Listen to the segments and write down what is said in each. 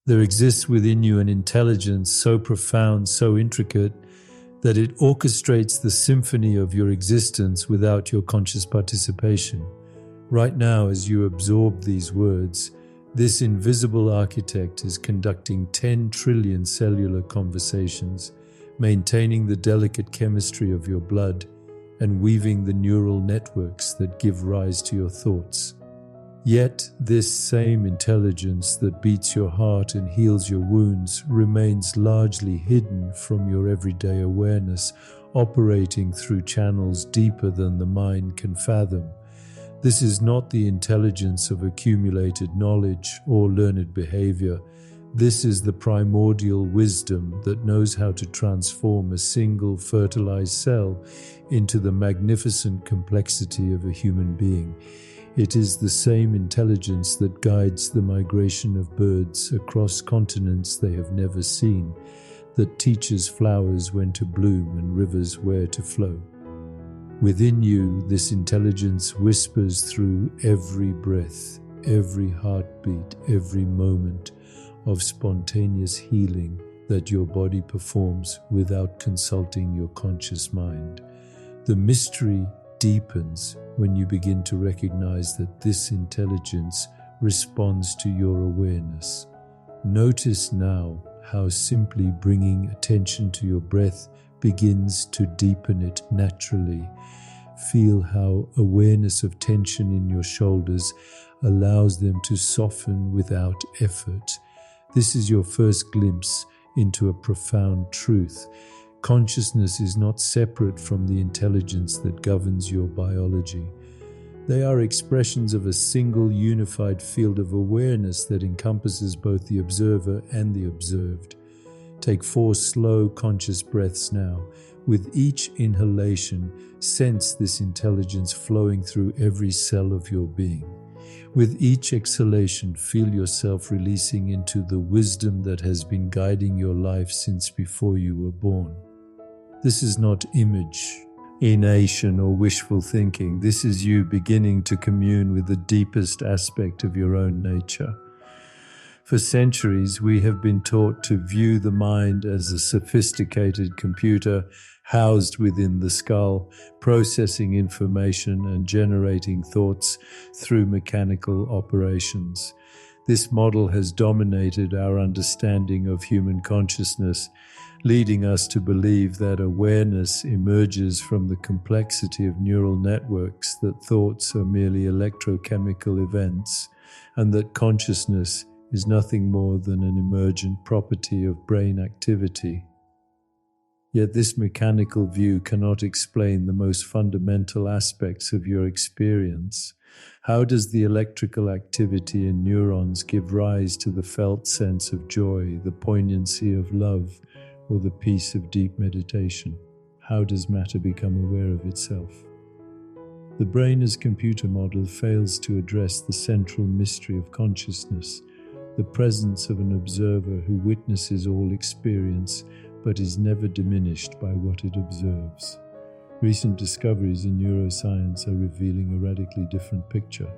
There exists within you an intelligence so profound, so intricate, that it orchestrates the symphony of your existence without your conscious participation. Right now, as you absorb these words, this invisible architect is conducting 10 trillion cellular conversations, maintaining the delicate chemistry of your blood, and weaving the neural networks that give rise to your thoughts. Yet this same intelligence that beats your heart and heals your wounds remains largely hidden from your everyday awareness, operating through channels deeper than the mind can fathom. This is not the intelligence of accumulated knowledge or learned behavior. This is the primordial wisdom that knows how to transform a single fertilized cell into the magnificent complexity of a human being. It is the same intelligence that guides the migration of birds across continents they have never seen, that teaches flowers when to bloom and rivers where to flow. Within you, this intelligence whispers through every breath, every heartbeat, every moment of spontaneous healing that your body performs without consulting your conscious mind. The mystery deepens when you begin to recognize that this intelligence responds to your awareness. Notice now how simply bringing attention to your breath begins to deepen it naturally. Feel how awareness of tension in your shoulders allows them to soften without effort. This is your first glimpse into a profound truth. Consciousness is not separate from the intelligence that governs your biology. They are expressions of a single unified field of awareness that encompasses both the observer and the observed. Take 4 slow, conscious breaths now. With each inhalation, sense this intelligence flowing through every cell of your being. With each exhalation, feel yourself releasing into the wisdom that has been guiding your life since before you were born. This is not imagination or wishful thinking. This is you beginning to commune with the deepest aspect of your own nature. For centuries, we have been taught to view the mind as a sophisticated computer housed within the skull, processing information and generating thoughts through mechanical operations. This model has dominated our understanding of human consciousness, leading us to believe that awareness emerges from the complexity of neural networks, that thoughts are merely electrochemical events, and that consciousness is nothing more than an emergent property of brain activity. Yet this mechanical view cannot explain the most fundamental aspects of your experience. How does the electrical activity in neurons give rise to the felt sense of joy, the poignancy of love, or the peace of deep meditation? How does matter become aware of itself? The brain as computer model fails to address the central mystery of consciousness, the presence of an observer who witnesses all experience but is never diminished by what it observes. Recent discoveries in neuroscience are revealing a radically different picture.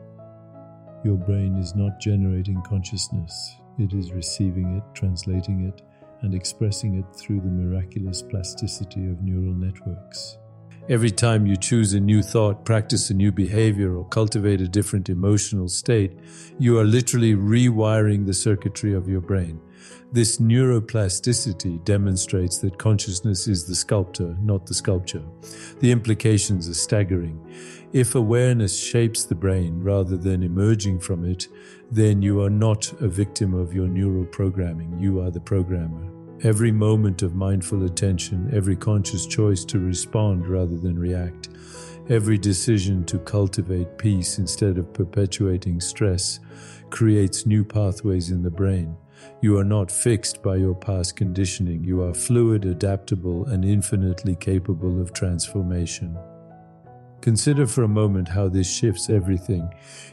Your brain is not generating consciousness. It is receiving it, translating it, and expressing it through the miraculous plasticity of neural networks. Every time you choose a new thought, practice a new behavior, or cultivate a different emotional state, you are literally rewiring the circuitry of your brain. This neuroplasticity demonstrates that consciousness is the sculptor, not the sculpture. The implications are staggering. If awareness shapes the brain rather than emerging from it, then you are not a victim of your neural programming. You are the programmer. Every moment of mindful attention, every conscious choice to respond rather than react, every decision to cultivate peace instead of perpetuating stress creates new pathways in the brain. You are not fixed by your past conditioning. You are fluid, adaptable, and infinitely capable of transformation. Consider for a moment how this shifts everything.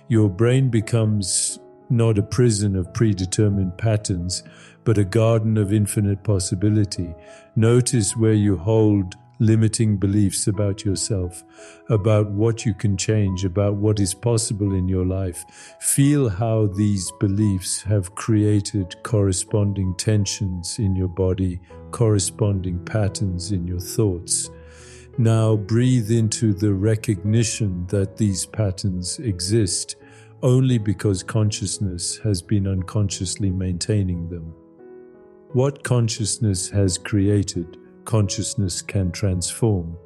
Your brain becomes not a prison of predetermined patterns, but a garden of infinite possibility. Notice where you hold limiting beliefs about yourself, about what you can change, about what is possible in your life. Feel how these beliefs have created corresponding tensions in your body, corresponding patterns in your thoughts. Now breathe into the recognition that these patterns exist only because consciousness has been unconsciously maintaining them. What consciousness has created, consciousness can transform.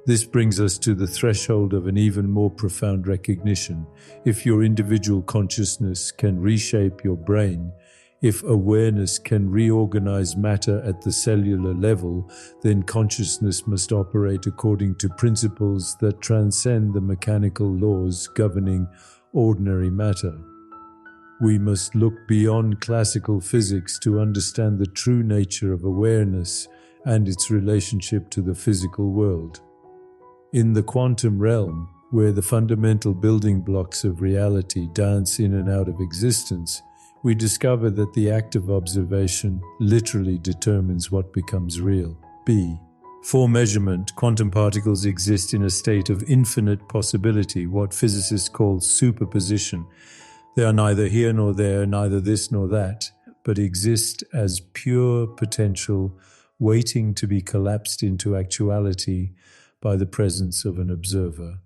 This brings us to the threshold of an even more profound recognition. If your individual consciousness can reshape your brain, if awareness can reorganize matter at the cellular level, then consciousness must operate according to principles that transcend the mechanical laws governing ordinary matter. We must look beyond classical physics to understand the true nature of awareness and its relationship to the physical world. In the quantum realm, where the fundamental building blocks of reality dance in and out of existence, we discover that the act of observation literally determines what becomes real. B. For measurement, quantum particles exist in a state of infinite possibility, what physicists call superposition. They are neither here nor there, neither this nor that, but exist as pure potential waiting to be collapsed into actuality by the presence of an observer.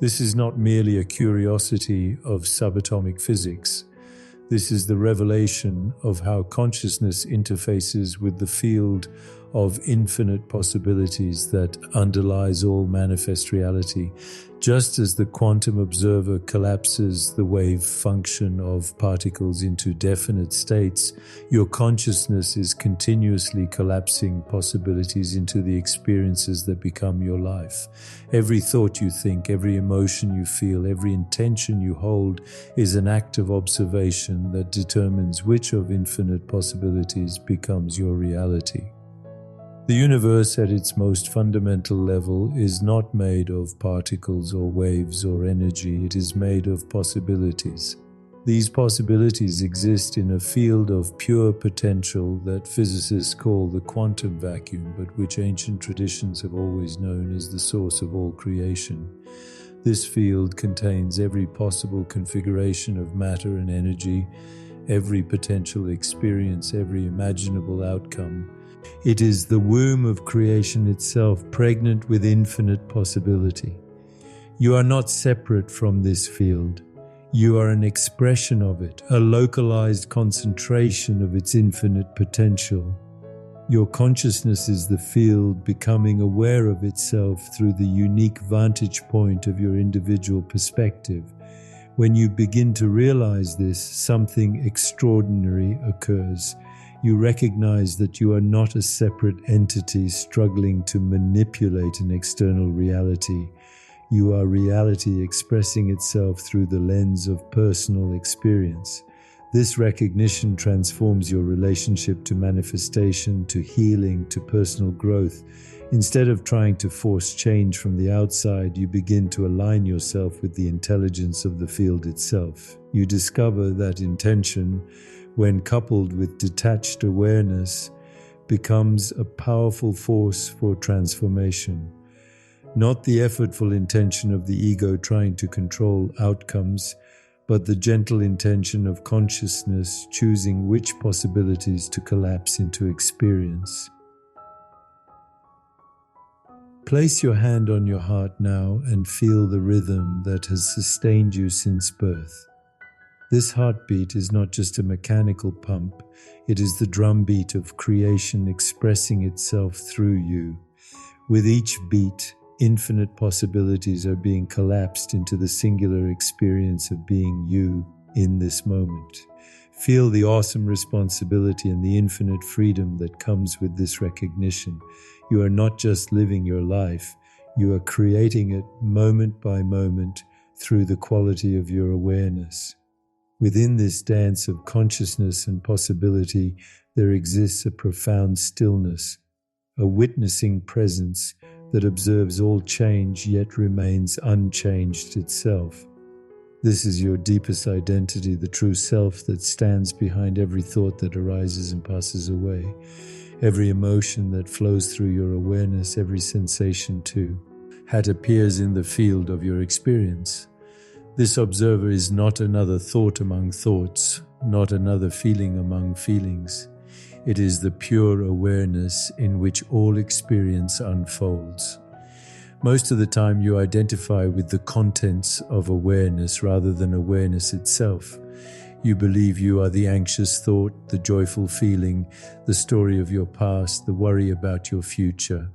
This is not merely a curiosity of subatomic physics. This is the revelation of how consciousness interfaces with the field of infinite possibilities that underlies all manifest reality. Just as the quantum observer collapses the wave function of particles into definite states, your consciousness is continuously collapsing possibilities into the experiences that become your life. Every thought you think, every emotion you feel, every intention you hold is an act of observation that determines which of infinite possibilities becomes your reality. The universe at its most fundamental level is not made of particles or waves or energy. It is made of possibilities. These possibilities exist in a field of pure potential that physicists call the quantum vacuum, but which ancient traditions have always known as the source of all creation. This field contains every possible configuration of matter and energy, every potential experience, every imaginable outcome. It is the womb of creation itself, pregnant with infinite possibility. You are not separate from this field. You are an expression of it, a localized concentration of its infinite potential. Your consciousness is the field becoming aware of itself through the unique vantage point of your individual perspective. When you begin to realize this, something extraordinary occurs. You recognize that you are not a separate entity struggling to manipulate an external reality. You are reality expressing itself through the lens of personal experience. This recognition transforms your relationship to manifestation, to healing, to personal growth. Instead of trying to force change from the outside, you begin to align yourself with the intelligence of the field itself. You discover that intention, when coupled with detached awareness, becomes a powerful force for transformation. Not the effortful intention of the ego trying to control outcomes, but the gentle intention of consciousness choosing which possibilities to collapse into experience. Place your hand on your heart now and feel the rhythm that has sustained you since birth. This heartbeat is not just a mechanical pump, it is the drumbeat of creation expressing itself through you. With each beat, infinite possibilities are being collapsed into the singular experience of being you in this moment. Feel the awesome responsibility and the infinite freedom that comes with this recognition. You are not just living your life, you are creating it moment by moment through the quality of your awareness. Within this dance of consciousness and possibility, there exists a profound stillness, a witnessing presence that observes all change yet remains unchanged itself. This is your deepest identity, the true self that stands behind every thought that arises and passes away, every emotion that flows through your awareness, every sensation too, that appears in the field of your experience. This observer is not another thought among thoughts, not another feeling among feelings. It is the pure awareness in which all experience unfolds. Most of the time you identify with the contents of awareness rather than awareness itself. You believe you are the anxious thought, the joyful feeling, the story of your past, the worry about your future.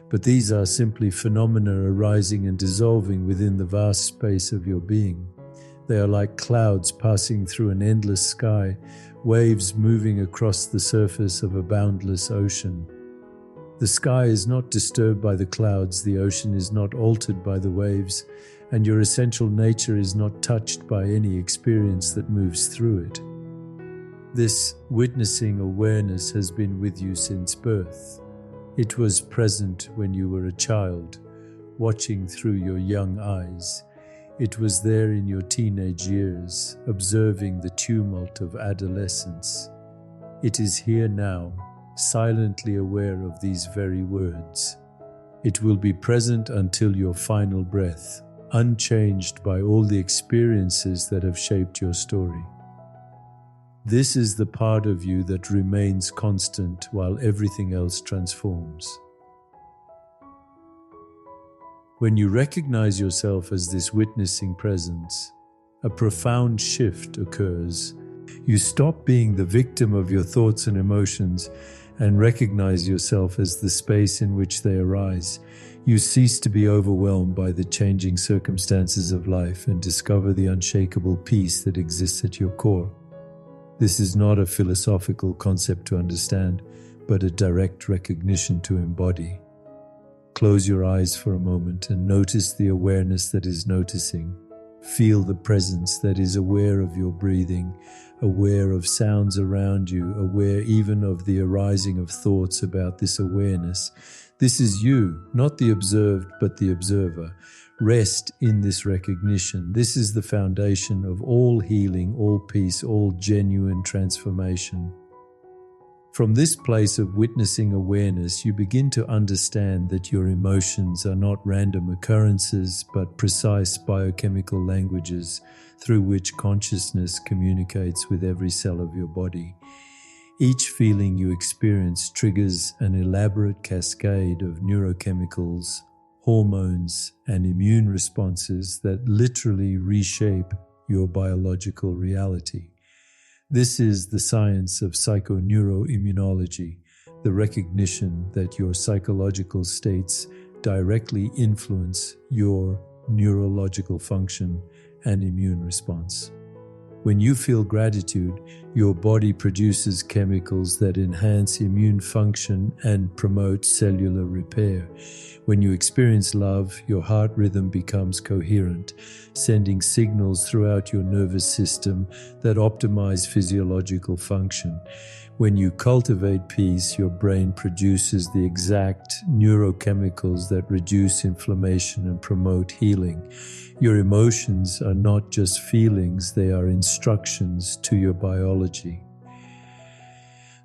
But these are simply phenomena arising and dissolving within the vast space of your being. They are like clouds passing through an endless sky, waves moving across the surface of a boundless ocean. The sky is not disturbed by the clouds, the ocean is not altered by the waves, and your essential nature is not touched by any experience that moves through it. This witnessing awareness has been with you since birth. It was present when you were a child, watching through your young eyes. It was there in your teenage years, observing the tumult of adolescence. It is here now, silently aware of these very words. It will be present until your final breath, unchanged by all the experiences that have shaped your story. This is the part of you that remains constant while everything else transforms. When you recognize yourself as this witnessing presence, a profound shift occurs. You stop being the victim of your thoughts and emotions and recognize yourself as the space in which they arise. You cease to be overwhelmed by the changing circumstances of life and discover the unshakable peace that exists at your core. This is not a philosophical concept to understand, but a direct recognition to embody. Close your eyes for a moment and notice the awareness that is noticing. Feel the presence that is aware of your breathing, aware of sounds around you, aware even of the arising of thoughts about this awareness. This is you, not the observed, but the observer. Rest in this recognition. This is the foundation of all healing, all peace, all genuine transformation. From this place of witnessing awareness, you begin to understand that your emotions are not random occurrences, but precise biochemical languages through which consciousness communicates with every cell of your body. Each feeling you experience triggers an elaborate cascade of neurochemicals, hormones, and immune responses that literally reshape your biological reality. This is the science of psychoneuroimmunology, the recognition that your psychological states directly influence your neurological function and immune response. When you feel gratitude, your body produces chemicals that enhance immune function and promote cellular repair. When you experience love, your heart rhythm becomes coherent, sending signals throughout your nervous system that optimize physiological function. When you cultivate peace, your brain produces the exact neurochemicals that reduce inflammation and promote healing. Your emotions are not just feelings, they are instructions to your biology.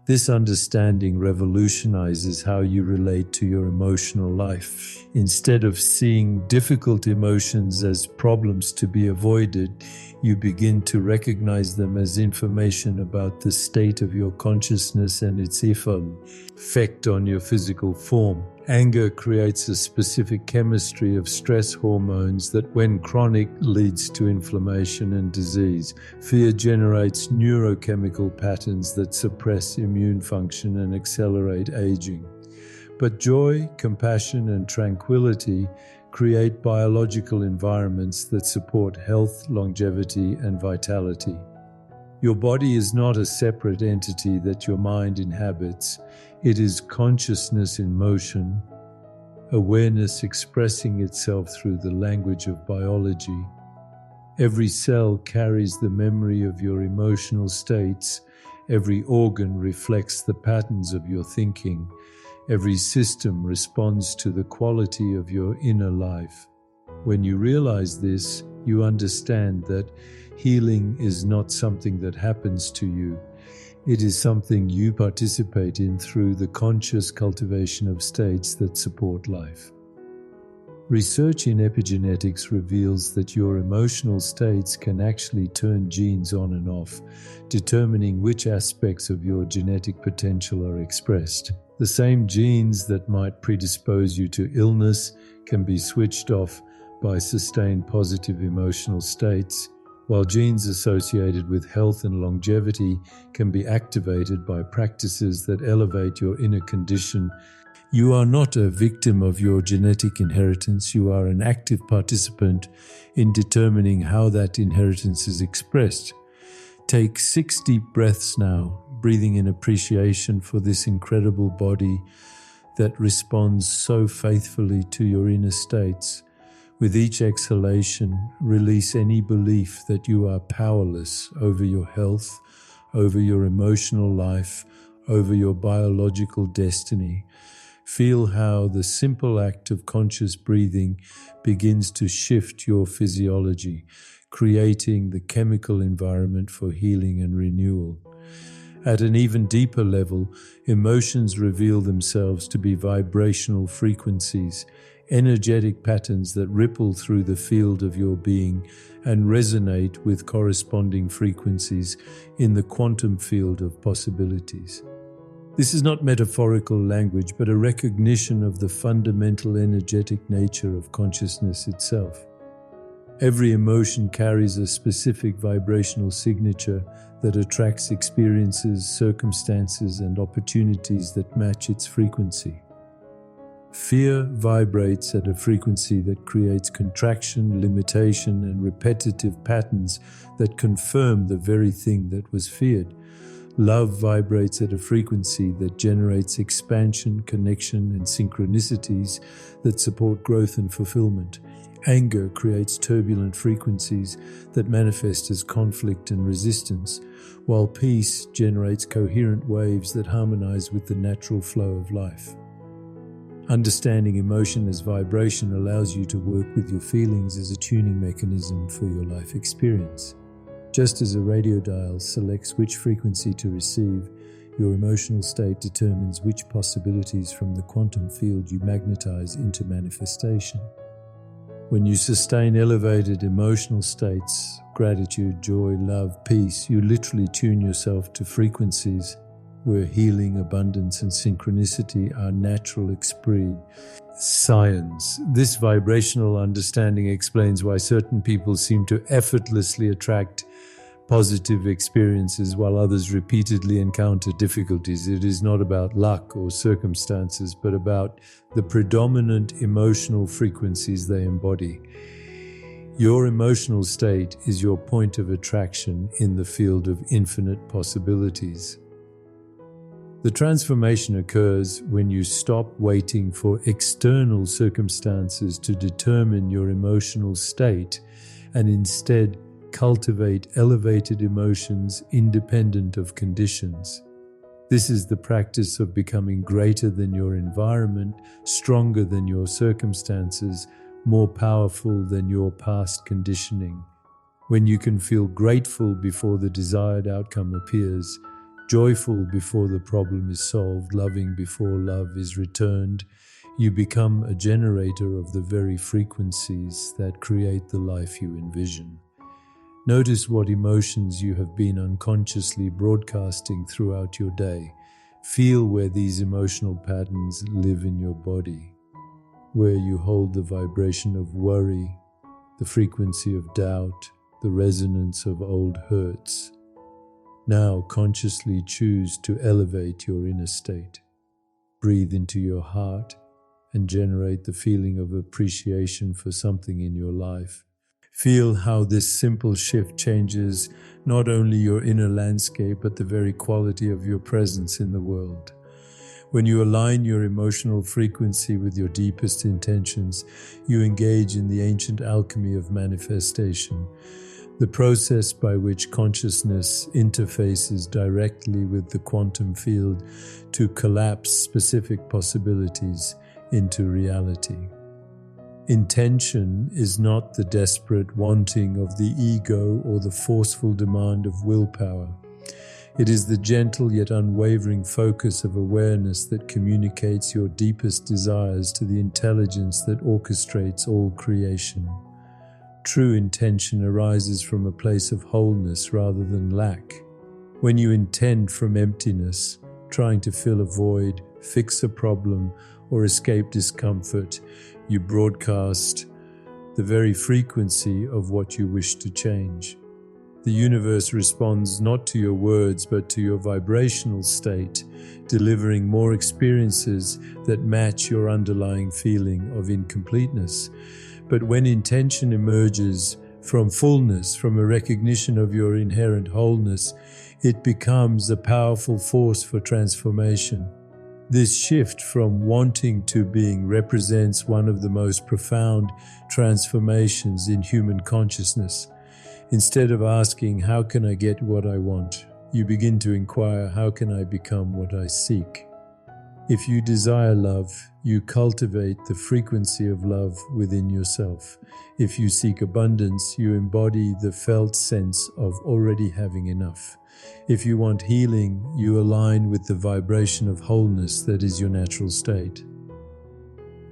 This understanding revolutionizes how you relate to your emotional life. Instead of seeing difficult emotions as problems to be avoided, you begin to recognize them as information about the state of your consciousness and its effect on your physical form. Anger creates a specific chemistry of stress hormones that, when chronic, leads to inflammation and disease. Fear generates neurochemical patterns that suppress immune function and accelerate aging. But joy, compassion, and tranquility create biological environments that support health, longevity, and vitality. Your body is not a separate entity that your mind inhabits. It is consciousness in motion, awareness expressing itself through the language of biology. Every cell carries the memory of your emotional states. Every organ reflects the patterns of your thinking. Every system responds to the quality of your inner life. When you realize this, you understand that healing is not something that happens to you. It is something you participate in through the conscious cultivation of states that support life. Research in epigenetics reveals that your emotional states can actually turn genes on and off, determining which aspects of your genetic potential are expressed. The same genes that might predispose you to illness can be switched off by sustained positive emotional states, while genes associated with health and longevity can be activated by practices that elevate your inner condition. You are not a victim of your genetic inheritance. You are an active participant in determining how that inheritance is expressed. Take 6 deep breaths now, breathing in appreciation for this incredible body that responds so faithfully to your inner states. With each exhalation, release any belief that you are powerless over your health, over your emotional life, over your biological destiny. Feel how the simple act of conscious breathing begins to shift your physiology, creating the chemical environment for healing and renewal. At an even deeper level, emotions reveal themselves to be vibrational frequencies, energetic patterns that ripple through the field of your being and resonate with corresponding frequencies in the quantum field of possibilities. This is not metaphorical language, but a recognition of the fundamental energetic nature of consciousness itself. Every emotion carries a specific vibrational signature that attracts experiences, circumstances, and opportunities that match its frequency. Fear vibrates at a frequency that creates contraction, limitation, and repetitive patterns that confirm the very thing that was feared. Love vibrates at a frequency that generates expansion, connection, and synchronicities that support growth and fulfillment. Anger creates turbulent frequencies that manifest as conflict and resistance, while peace generates coherent waves that harmonize with the natural flow of life. Understanding emotion as vibration allows you to work with your feelings as a tuning mechanism for your life experience. Just as a radio dial selects which frequency to receive, your emotional state determines which possibilities from the quantum field you magnetize into manifestation. When you sustain elevated emotional states, gratitude, joy, love, peace, you literally tune yourself to frequencies where healing, abundance, and synchronicity are natural expressed. Science. This vibrational understanding explains why certain people seem to effortlessly attract positive experiences while others repeatedly encounter difficulties. It is not about luck or circumstances, but about the predominant emotional frequencies they embody. Your emotional state is your point of attraction in the field of infinite possibilities. The transformation occurs when you stop waiting for external circumstances to determine your emotional state and instead cultivate elevated emotions independent of conditions. This is the practice of becoming greater than your environment, stronger than your circumstances, more powerful than your past conditioning. When you can feel grateful before the desired outcome appears, joyful before the problem is solved, loving before love is returned, you become a generator of the very frequencies that create the life you envision. Notice what emotions you have been unconsciously broadcasting throughout your day. Feel where these emotional patterns live in your body, where you hold the vibration of worry, the frequency of doubt, the resonance of old hurts. Now consciously choose to elevate your inner state. Breathe into your heart and generate the feeling of appreciation for something in your life. Feel how this simple shift changes not only your inner landscape, but the very quality of your presence in the world. When you align your emotional frequency with your deepest intentions, you engage in the ancient alchemy of manifestation, the process by which consciousness interfaces directly with the quantum field to collapse specific possibilities into reality. Intention is not the desperate wanting of the ego or the forceful demand of willpower. It is the gentle yet unwavering focus of awareness that communicates your deepest desires to the intelligence that orchestrates all creation. True intention arises from a place of wholeness rather than lack. When you intend from emptiness, trying to fill a void, fix a problem, or escape discomfort, you broadcast the very frequency of what you wish to change. The universe responds not to your words but to your vibrational state, delivering more experiences that match your underlying feeling of incompleteness. But when intention emerges from fullness, from a recognition of your inherent wholeness, it becomes a powerful force for transformation. This shift from wanting to being represents one of the most profound transformations in human consciousness. Instead of asking, "How can I get what I want?" you begin to inquire, "How can I become what I seek?" If you desire love, you cultivate the frequency of love within yourself. If you seek abundance, you embody the felt sense of already having enough. If you want healing, you align with the vibration of wholeness that is your natural state.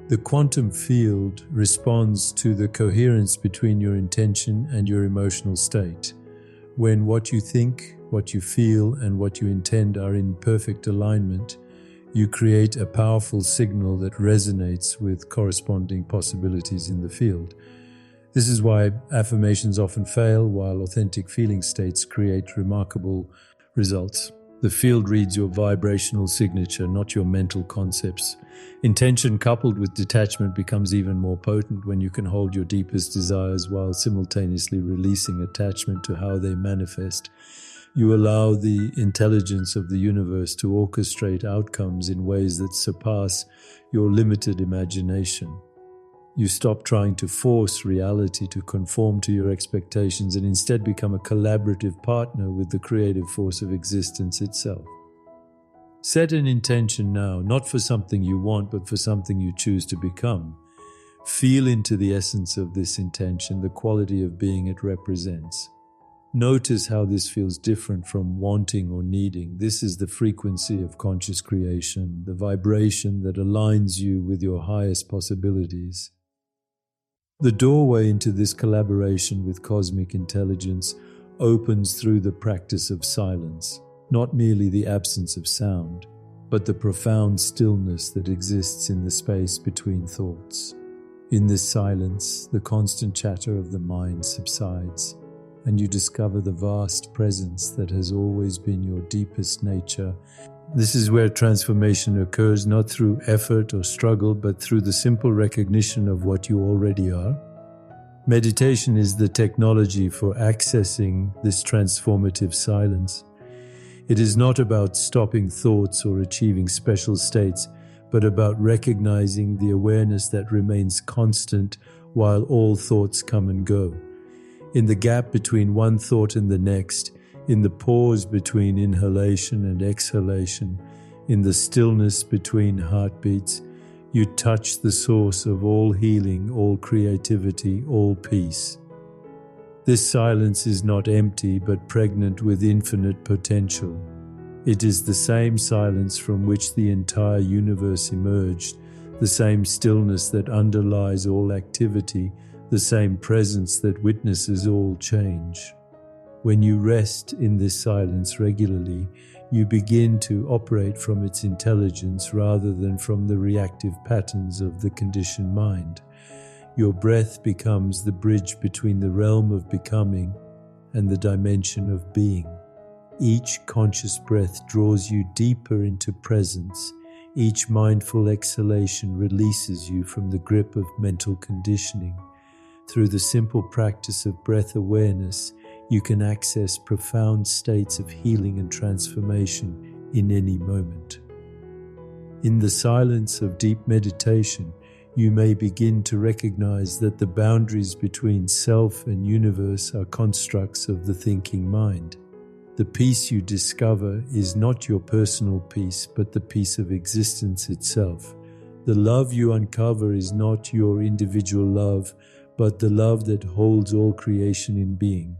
The quantum field responds to the coherence between your intention and your emotional state. When what you think, what you feel, and what you intend are in perfect alignment, you create a powerful signal that resonates with corresponding possibilities in the field. This is why affirmations often fail, while authentic feeling states create remarkable results. The field reads your vibrational signature, not your mental concepts. Intention coupled with detachment becomes even more potent when you can hold your deepest desires while simultaneously releasing attachment to how they manifest. You allow the intelligence of the universe to orchestrate outcomes in ways that surpass your limited imagination. You stop trying to force reality to conform to your expectations and instead become a collaborative partner with the creative force of existence itself. Set an intention now, not for something you want, but for something you choose to become. Feel into the essence of this intention, the quality of being it represents. Notice how this feels different from wanting or needing. This is the frequency of conscious creation, the vibration that aligns you with your highest possibilities. The doorway into this collaboration with cosmic intelligence opens through the practice of silence, not merely the absence of sound, but the profound stillness that exists in the space between thoughts. In this silence, the constant chatter of the mind subsides, and you discover the vast presence that has always been your deepest nature. This is where transformation occurs, not through effort or struggle, but through the simple recognition of what you already are. Meditation is the technology for accessing this transformative silence. It is not about stopping thoughts or achieving special states, but about recognizing the awareness that remains constant while all thoughts come and go. In the gap between one thought and the next, in the pause between inhalation and exhalation, in the stillness between heartbeats, you touch the source of all healing, all creativity, all peace. This silence is not empty, but pregnant with infinite potential. It is the same silence from which the entire universe emerged, the same stillness that underlies all activity, the same presence that witnesses all change. When you rest in this silence regularly, you begin to operate from its intelligence rather than from the reactive patterns of the conditioned mind. Your breath becomes the bridge between the realm of becoming and the dimension of being. Each conscious breath draws you deeper into presence. Each mindful exhalation releases you from the grip of mental conditioning. Through the simple practice of breath awareness, you can access profound states of healing and transformation in any moment. In the silence of deep meditation, you may begin to recognize that the boundaries between self and universe are constructs of the thinking mind. The peace you discover is not your personal peace, but the peace of existence itself, The love you uncover is not your individual love, but the love that holds all creation in being.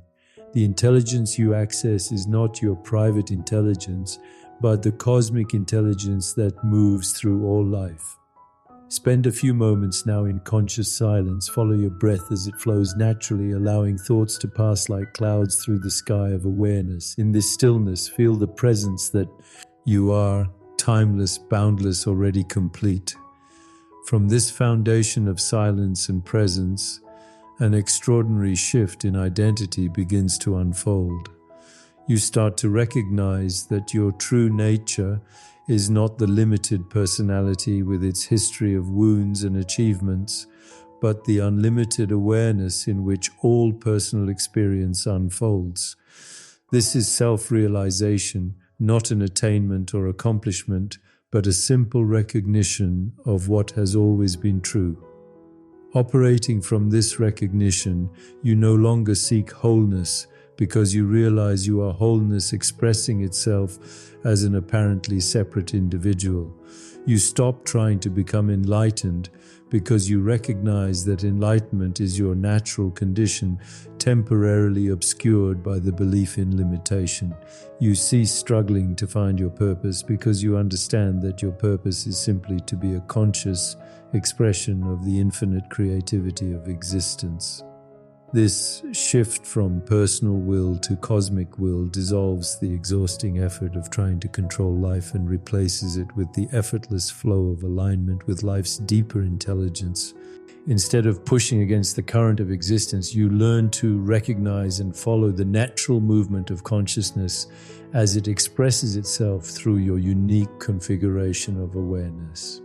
The intelligence you access is not your private intelligence, but the cosmic intelligence that moves through all life. Spend a few moments now in conscious silence. Follow your breath as it flows naturally, allowing thoughts to pass like clouds through the sky of awareness. In this stillness, feel the presence that you are, timeless, boundless, already complete. From this foundation of silence and presence, an extraordinary shift in identity begins to unfold. You start to recognize that your true nature is not the limited personality with its history of wounds and achievements, but the unlimited awareness in which all personal experience unfolds. This is self-realization, not an attainment or accomplishment, but a simple recognition of what has always been true. Operating from this recognition, you no longer seek wholeness, because you realize you are wholeness expressing itself as an apparently separate individual. You stop trying to become enlightened because you recognize that enlightenment is your natural condition, temporarily obscured by the belief in limitation. You cease struggling to find your purpose because you understand that your purpose is simply to be a conscious expression of the infinite creativity of existence. This shift from personal will to cosmic will dissolves the exhausting effort of trying to control life and replaces it with the effortless flow of alignment with life's deeper intelligence. Instead of pushing against the current of existence, you learn to recognize and follow the natural movement of consciousness as it expresses itself through your unique configuration of awareness.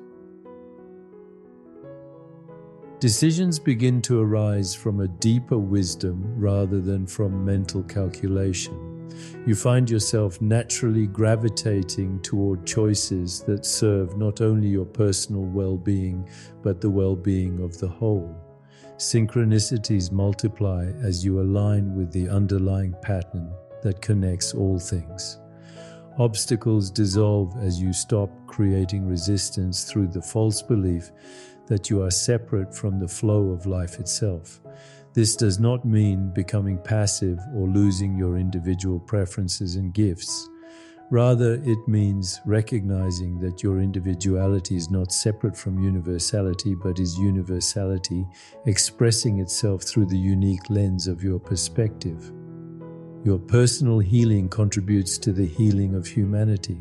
Decisions begin to arise from a deeper wisdom rather than from mental calculation. You find yourself naturally gravitating toward choices that serve not only your personal well-being, but the well-being of the whole. Synchronicities multiply as you align with the underlying pattern that connects all things. Obstacles dissolve as you stop creating resistance through the false belief that you are separate from the flow of life itself. This does not mean becoming passive or losing your individual preferences and gifts. Rather, it means recognizing that your individuality is not separate from universality, but is universality expressing itself through the unique lens of your perspective. Your personal healing contributes to the healing of humanity.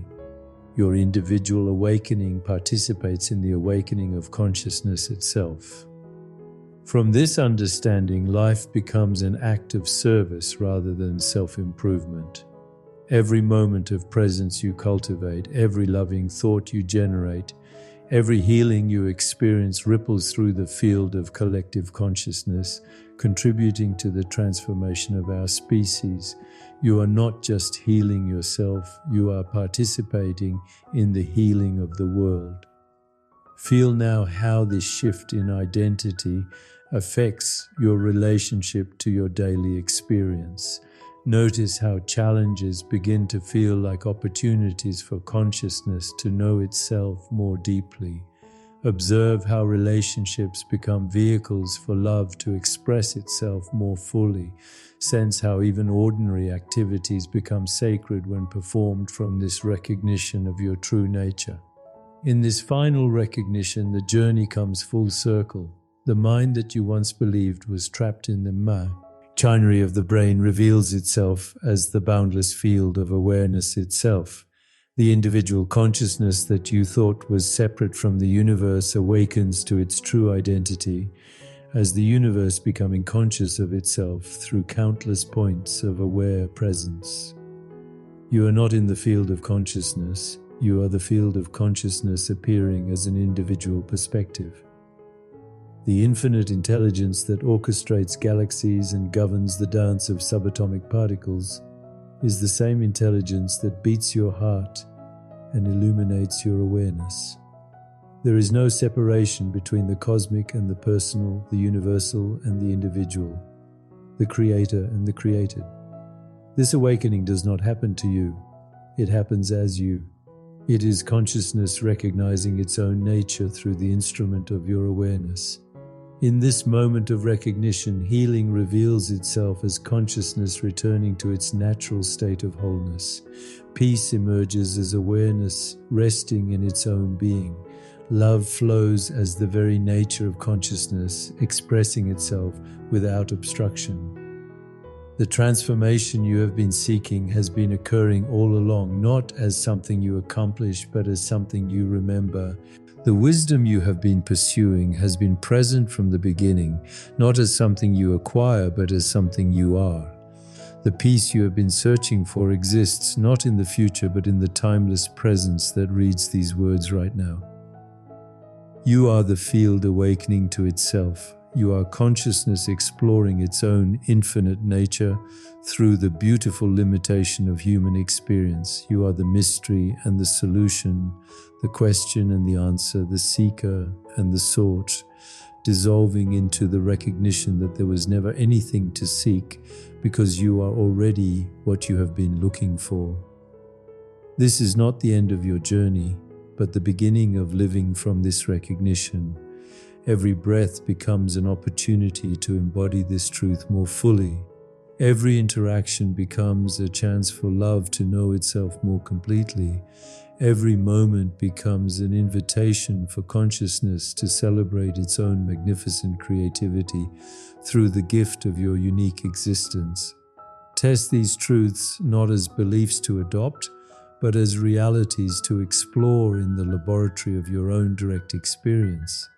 Your individual awakening participates in the awakening of consciousness itself. From this understanding, life becomes an act of service rather than self-improvement. Every moment of presence you cultivate, every loving thought you generate, every healing you experience ripples through the field of collective consciousness, contributing to the transformation of our species. You are not just healing yourself, you are participating in the healing of the world. Feel now how this shift in identity affects your relationship to your daily experience. Notice how challenges begin to feel like opportunities for consciousness to know itself more deeply. Observe how relationships become vehicles for love to express itself more fully. Sense how even ordinary activities become sacred when performed from this recognition of your true nature. In this final recognition, the journey comes full circle. The mind that you once believed was trapped in the machinery of the brain reveals itself as the boundless field of awareness itself. The individual consciousness that you thought was separate from the universe awakens to its true identity as the universe becoming conscious of itself through countless points of aware presence. You are not in the field of consciousness, you are the field of consciousness appearing as an individual perspective. The infinite intelligence that orchestrates galaxies and governs the dance of subatomic particles is the same intelligence that beats your heart and illuminates your awareness. There is no separation between the cosmic and the personal, the universal and the individual, the creator and the created. This awakening does not happen to you, it happens as you. It is consciousness recognizing its own nature through the instrument of your awareness. In this moment of recognition, healing reveals itself as consciousness returning to its natural state of wholeness. Peace emerges as awareness resting in its own being. Love flows as the very nature of consciousness, expressing itself without obstruction. The transformation you have been seeking has been occurring all along, not as something you accomplish, but as something you remember. The wisdom you have been pursuing has been present from the beginning, not as something you acquire, but as something you are. The peace you have been searching for exists not in the future, but in the timeless presence that reads these words right now. You are the field awakening to itself. You are consciousness exploring its own infinite nature through the beautiful limitation of human experience. You are the mystery and the solution, the question and the answer, the seeker and the sought, dissolving into the recognition that there was never anything to seek because you are already what you have been looking for. This is not the end of your journey, but the beginning of living from this recognition. Every breath becomes an opportunity to embody this truth more fully. Every interaction becomes a chance for love to know itself more completely. Every moment becomes an invitation for consciousness to celebrate its own magnificent creativity through the gift of your unique existence. Test these truths not as beliefs to adopt, but as realities to explore in the laboratory of your own direct experience.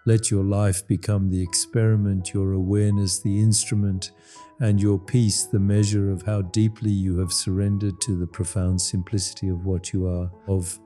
Let your life become the experiment, your awareness the instrument, and your peace the measure of how deeply you have surrendered to the profound simplicity of what you are, of